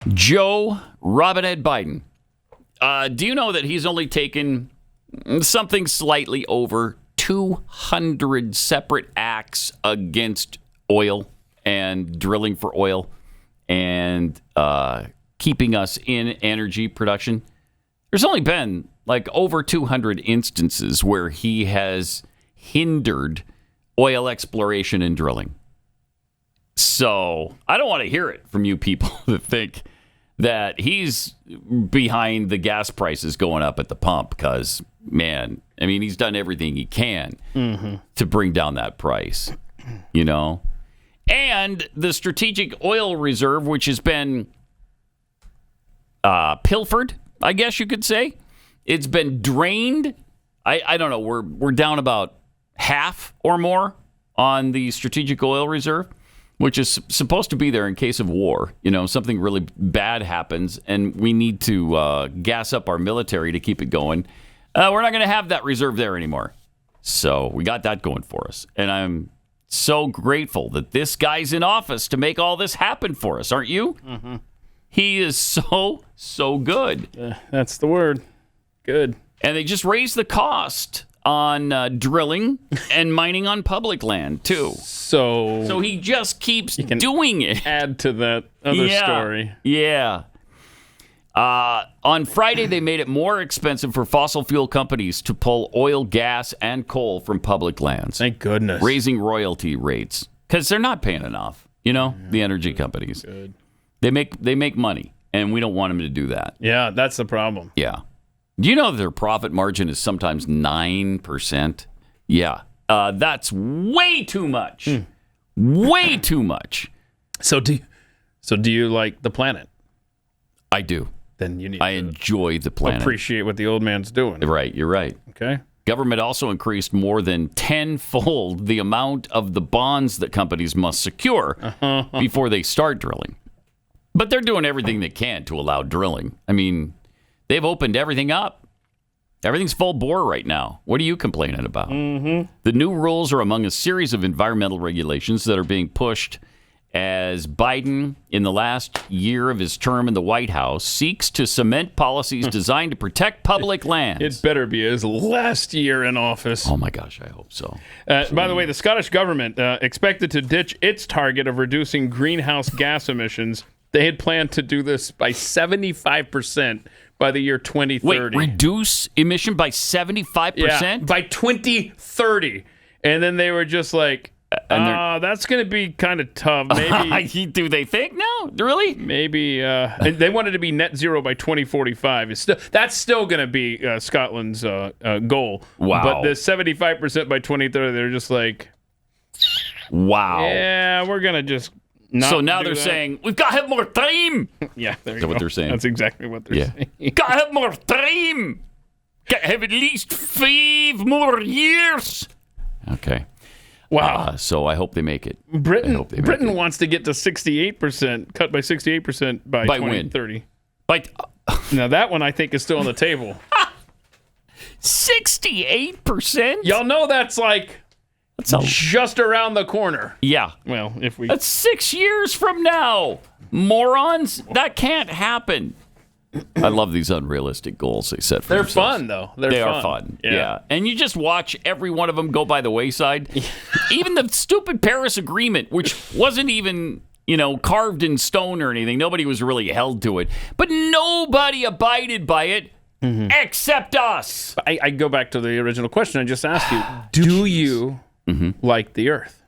Joe Robinette Biden. Do you know that he's only taken something slightly over 200 separate acts against oil and drilling for oil and keeping us in energy production? There's only been like over 200 instances where he has hindered oil exploration and drilling. So I don't want to hear it from you people that think that he's behind the gas prices going up at the pump because, man, I mean, he's done everything he can to bring down that price, you know? And the strategic oil reserve, which has been pilfered, I guess you could say. It's been drained. I don't know. We're down about half or more on the strategic oil reserve, which is supposed to be there in case of war. You know, something really bad happens and we need to gas up our military to keep it going. We're not going to have that reserve there anymore. So we got that going for us. And I'm so grateful that this guy's in office to make all this happen for us. Aren't you? Mm-hmm. He is so good. That's the word. Good. And they just raised the cost on drilling and mining on public land, too. So he just keeps doing it. Add to that other story. Yeah. On Friday, they made it more expensive for fossil fuel companies to pull oil, gas, and coal from public lands. Thank goodness. Raising royalty rates. Because they're not paying enough, you know, the energy companies. Good. They make money, and we don't want them to do that. Yeah, that's the problem. Yeah. Do you know that their profit margin is sometimes 9%? Yeah. That's way too much. Way too much. So do you like the planet? I do. Then you need I enjoy the planet. Appreciate what the old man's doing. Right, you're right. Okay. Government also increased more than tenfold the amount of the bonds that companies must secure before they start drilling. But they're doing everything they can to allow drilling. I mean, they've opened everything up. Everything's full bore right now. What are you complaining about? Mm-hmm. The new rules are among a series of environmental regulations that are being pushed as Biden, in the last year of his term in the White House, seeks to cement policies designed to protect public lands. It better be his last year in office. Oh, my gosh, I hope so. By the way, the Scottish government expected to ditch its target of reducing greenhouse gas emissions. They had planned to do this by 75% by the year 2030. Wait, reduce emission by 75%? Yeah, by 2030. And then they were just like, that's going to be kind of tough. Maybe. Do they think? No, really? Maybe. They wanted to be net zero by 2045. That's still going to be Scotland's goal. Wow. But the 75% by 2030, they're just like, wow. Yeah, we're going to just so now they're saying, we've got to have more time. Yeah, Is that what they're saying? That's exactly what they're saying. Got to have more time. Got to have at least 5 more years. Okay. Wow. So I hope they make it. Britain wants to get to 68%, cut by 68% by 2030. By now that one I think is still on the table. 68%? Y'all know that's like just around the corner. Yeah. Well, that's 6 years from now. Morons, that can't happen. I love these unrealistic goals they set for themselves. They're fun, though. They are fun. Yeah. And you just watch every one of them go by the wayside. Even the stupid Paris Agreement, which wasn't even, carved in stone or anything. Nobody was really held to it. But nobody abided by it except us. I go back to the original question I just asked you. Do you like the Earth?